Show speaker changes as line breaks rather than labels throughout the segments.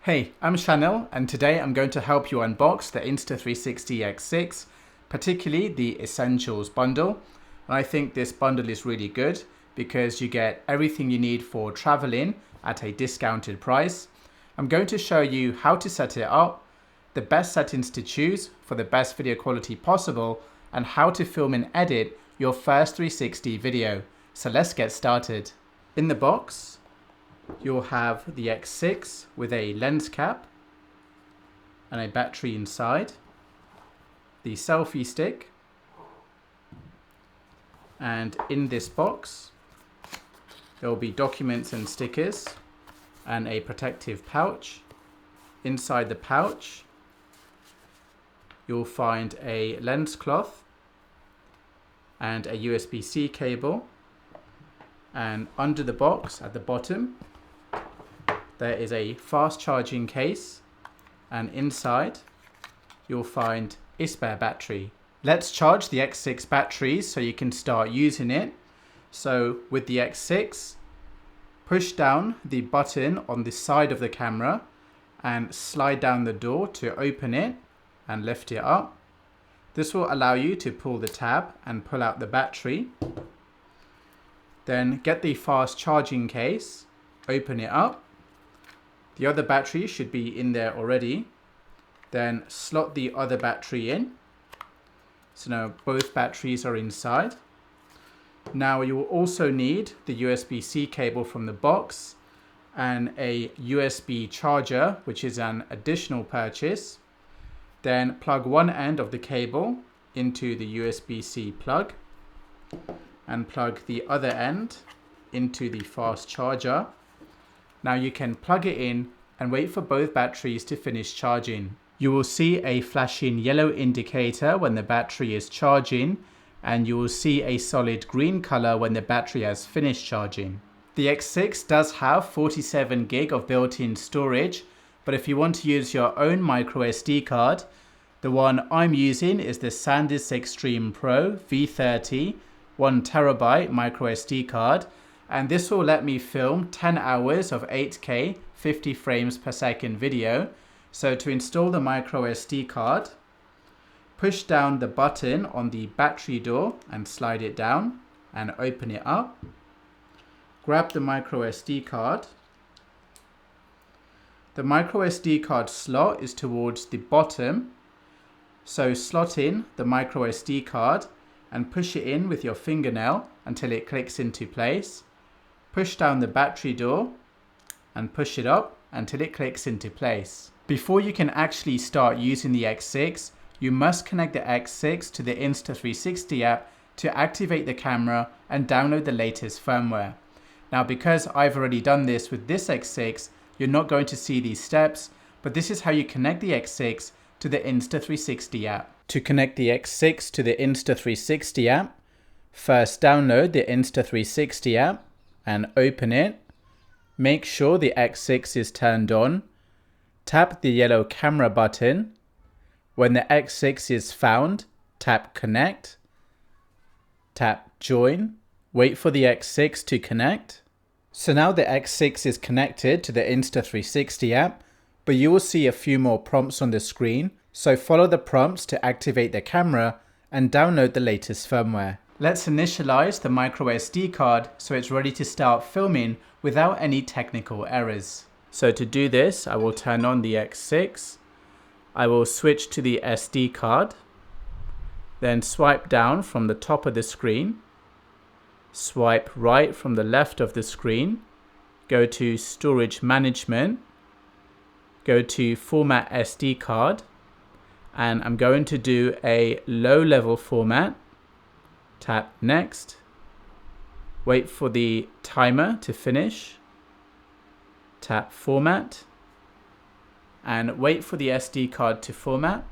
Hey, I'm Chanel, and today I'm going to help you unbox the Insta360 X6, particularly the Essentials bundle. And I think this bundle is really good because you get everything you need for traveling at a discounted price. I'm going to show you how to set it up, the best settings to choose for the best video quality possible, and how to film and edit your first 360 video. So let's get started. In the box, you'll have the X6 with a lens cap and a battery inside, the selfie stick, and in this box there will be documents and stickers and a protective pouch. Inside the pouch you'll find a lens cloth and a USB-C cable, and under the box at the bottom there is a fast charging case, and inside you'll find a spare battery. Let's charge the X6 batteries so you can start using it. So with the X6, push down the button on the side of the camera and slide down the door to open it and lift it up. This will allow you to pull the tab and pull out the battery. Then get the fast charging case, open it up. The other battery should be in there already. Then slot the other battery in. So now both batteries are inside. Now you will also need the USB-C cable from the box and a USB charger, which is an additional purchase. Then plug one end of the cable into the USB-C plug and plug the other end into the fast charger. Now you can plug it in and wait for both batteries to finish charging. You will see a flashing yellow indicator when the battery is charging, and you will see a solid green color when the battery has finished charging. The X6 does have 47 gig of built-in storage, but if you want to use your own micro SD card, the one I'm using is the SanDisk Extreme Pro V30 1TB micro SD card, and this will let me film 10 hours of 8K 50 frames per second video. So to install the micro SD card, push down the button on the battery door and slide it down and open it up. Grab the micro SD card. The micro SD card slot is towards the bottom, so slot in the micro SD card and push it in with your fingernail until it clicks into place. Push down the battery door and push it up until it clicks into place. Before you can actually start using the X6, you must connect the X6 to the Insta360 app to activate the camera and download the latest firmware. Now, because I've already done this with this X6, you're not going to see these steps, but this is how you connect the X6 to the Insta360 app. To connect the X6 to the Insta360 app, first download the Insta360 app and open it. Make sure the X6 is turned on. Tap the yellow camera button. When the X6 is found, tap connect. Tap join. Wait for the X6 to connect. So now the X6 is connected to the Insta360 app, but you will see a few more prompts on the screen. So follow the prompts to activate the camera and download the latest firmware. Let's initialize the micro SD card so it's ready to start filming without any technical errors. So to do this, I will turn on the X6. I will switch to the SD card, then swipe down from the top of the screen, swipe right from the left of the screen, go to Storage Management, go to Format SD card, and I'm going to do a low-level format. Tap Next. Wait for the timer to finish. Tap Format. And wait for the SD card to format.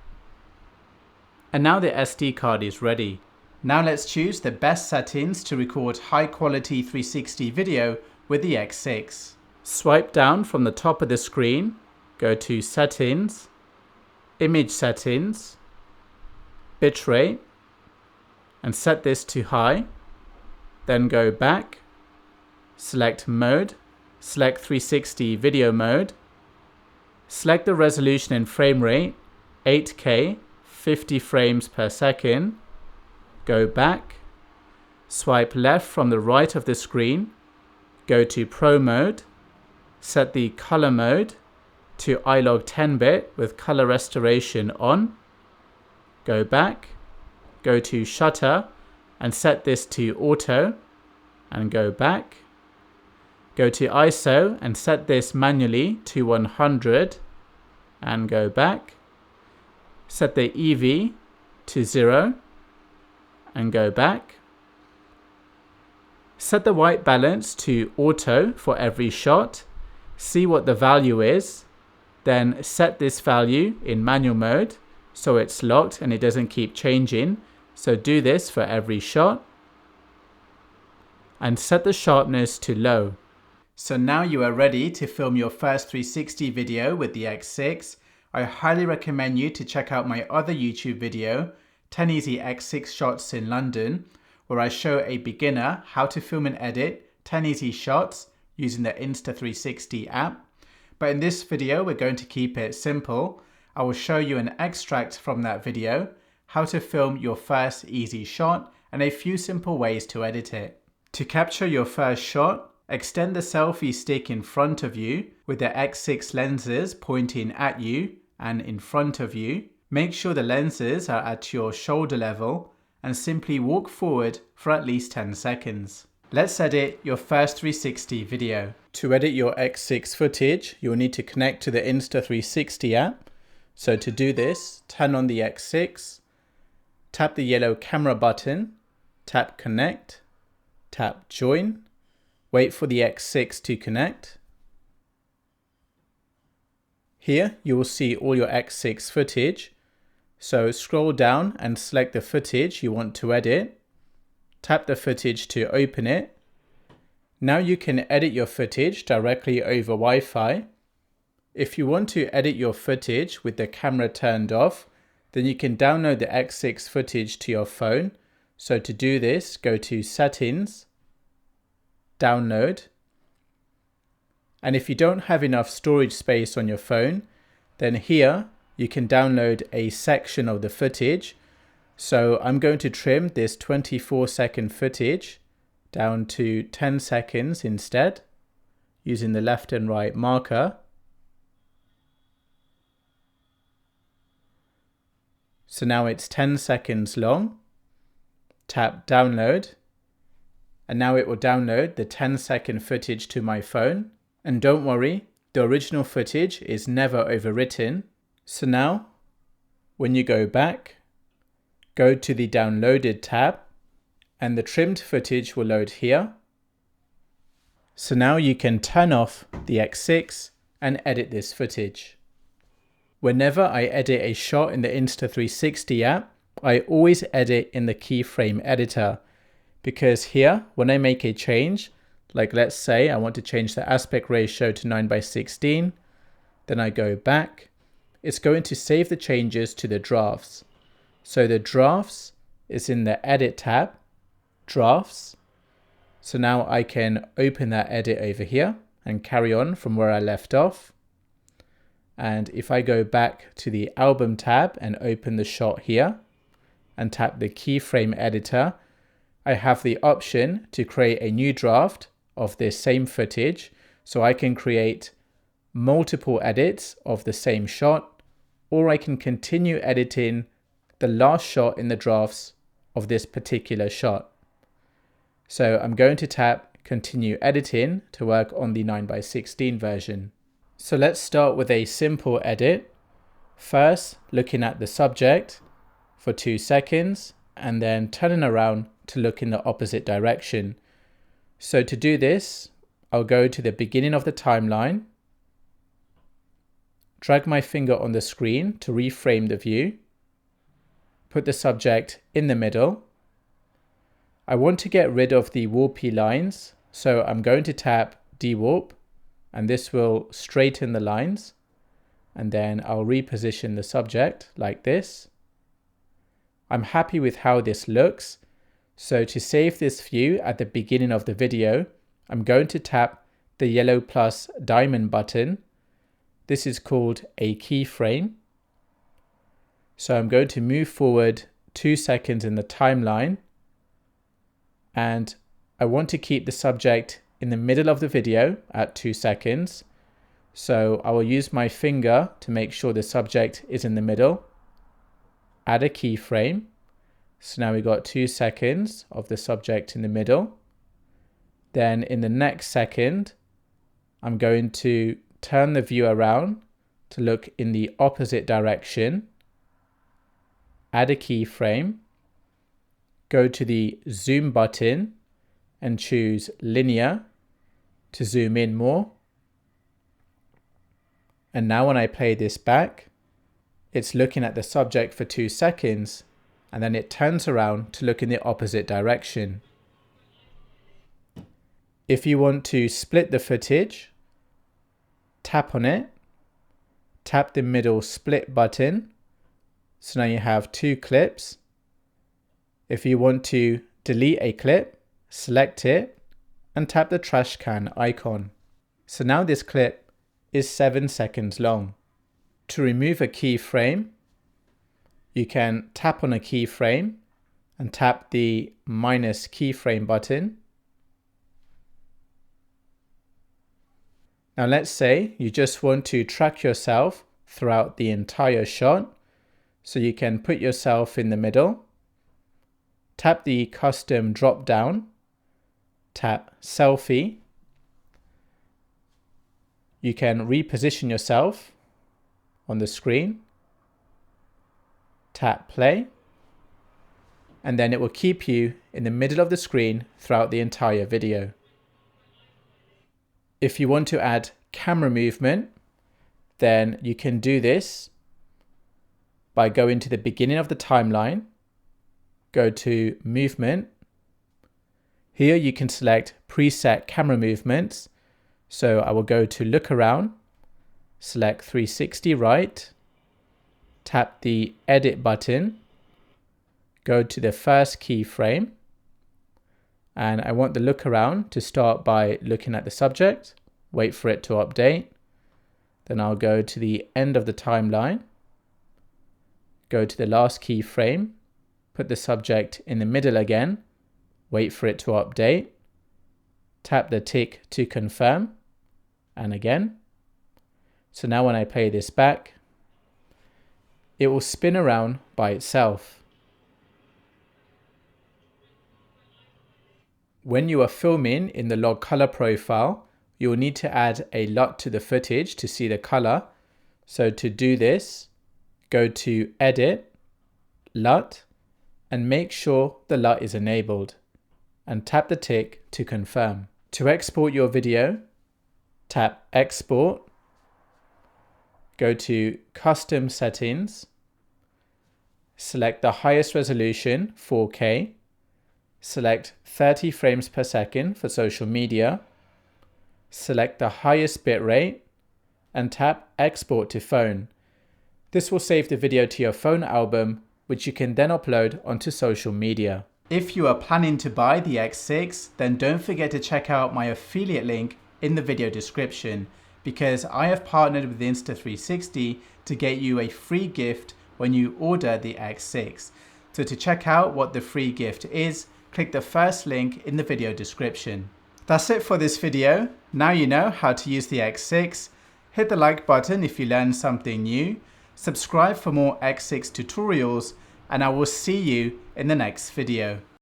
And now the SD card is ready. Now let's choose the best settings to record high-quality 360 video with the X6. Swipe down from the top of the screen. Go to Settings, Image Settings, Bitrate, and set this to high. Then go back, select Mode, select 360 Video Mode, Select the resolution and frame rate, 8K, 50 frames per second. Go back, swipe left from the right of the screen, go to Pro mode, set the color mode to iLog 10-bit with color restoration on. Go back, go to shutter and set this to auto and go back. Go to ISO and set this manually to 100 and go back. Set the EV to 0 and go back. Set the white balance to auto for every shot. See what the value is. Then set this value in manual mode so it's locked and it doesn't keep changing. So do this for every shot. And set the sharpness to low. So now you are ready to film your first 360 video with the X6. I highly recommend you to check out my other YouTube video, 10 Easy X6 Shots in London, where I show a beginner how to film and edit 10 easy shots using the Insta360 app. But in this video, we're going to keep it simple. I will show you an extract from that video, how to film your first easy shot, and a few simple ways to edit it. To capture your first shot, extend the selfie stick in front of you with the X6 lenses pointing at you and in front of you. Make sure the lenses are at your shoulder level and simply walk forward for at least 10 seconds. Let's edit your first 360 video. To edit your X6 footage, you'll need to connect to the Insta360 app. So to do this, turn on the X6, tap the yellow camera button, tap connect, tap join, wait for the X6 to connect. Here you will see all your X6 footage. So scroll down and select the footage you want to edit. Tap the footage to open it. Now you can edit your footage directly over Wi-Fi. If you want to edit your footage with the camera turned off, then you can download the X6 footage to your phone. So to do this, go to Settings, Download. And if you don't have enough storage space on your phone, then here you can download a section of the footage. So I'm going to trim this 24-second footage down to 10 seconds instead, using the left and right marker. So now it's 10 seconds long. Tap download. And now it will download the 10-second footage to my phone. And don't worry, the original footage is never overwritten. So now, when you go back, go to the downloaded tab and the trimmed footage will load here. So now you can turn off the X6 and edit this footage. Whenever I edit a shot in the Insta360 app, I always edit in the Keyframe Editor, because here, when I make a change, like let's say I want to change the aspect ratio to 9:16, then I go back, it's going to save the changes to the drafts. So the drafts is in the Edit tab, Drafts. So now I can open that edit over here and carry on from where I left off. And if I go back to the Album tab and open the shot here and tap the Keyframe Editor, I have the option to create a new draft of this same footage. So I can create multiple edits of the same shot, or I can continue editing the last shot in the drafts of this particular shot. So I'm going to tap Continue Editing to work on the 9:16 version. So let's start with a simple edit. First, looking at the subject for 2 seconds and then turning around to look in the opposite direction. So to do this, I'll go to the beginning of the timeline, drag my finger on the screen to reframe the view, put the subject in the middle. I want to get rid of the warpy lines, so I'm going to tap Dewarp, and this will straighten the lines, and then I'll reposition the subject like this. I'm happy with how this looks, so to save this view at the beginning of the video, I'm going to tap the yellow plus diamond button, This is called a keyframe. So I'm going to move forward 2 seconds in the timeline, and I want to keep the subject in the middle of the video at 2 seconds. So I will use my finger to make sure the subject is in the middle. Add a keyframe. So now we got 2 seconds of the subject in the middle. Then in the next second, I'm going to turn the view around to look in the opposite direction. Add a keyframe. Go to the zoom button and choose linear to zoom in more. And now when I play this back, it's looking at the subject for 2 seconds, and then it turns around to look in the opposite direction. If you want to split the footage, tap on it, tap the middle split button. So now you have 2 clips. If you want to delete a clip, select it and tap the trash can icon. So now this clip is 7 seconds long. To remove a keyframe, you can tap on a keyframe and tap the minus keyframe button. Now let's say you just want to track yourself throughout the entire shot. So you can put yourself in the middle, tap the custom drop down, tap selfie. You can reposition yourself on the screen, tap play, and then it will keep you in the middle of the screen throughout the entire video. If you want to add camera movement, then you can do this by going to the beginning of the timeline, go to movement. Here you can select preset camera movements. So I will go to look around, select 360 right, tap the edit button, go to the first keyframe, and I want the look around to start by looking at the subject, wait for it to update. Then I'll go to the end of the timeline, go to the last keyframe, put the subject in the middle again, wait for it to update, tap the tick to confirm, and again. So now when I play this back, it will spin around by itself. When you are filming in the log color profile, you will need to add a LUT to the footage to see the color. So to do this, go to Edit, LUT, and make sure the LUT is enabled, and tap the tick to confirm. To export your video, tap Export, go to Custom Settings, select the highest resolution, 4K, select 30 frames per second for social media, select the highest bitrate, and tap Export to phone. This will save the video to your phone album, which you can then upload onto social media. If you are planning to buy the X6, then don't forget to check out my affiliate link in the video description, because I have partnered with Insta360 to get you a free gift when you order the X6. So to check out what the free gift is, click the first link in the video description. That's it for this video. Now you know how to use the X6. Hit the like button if you learned something new. Subscribe for more X6 tutorials, and I will see you in the next video.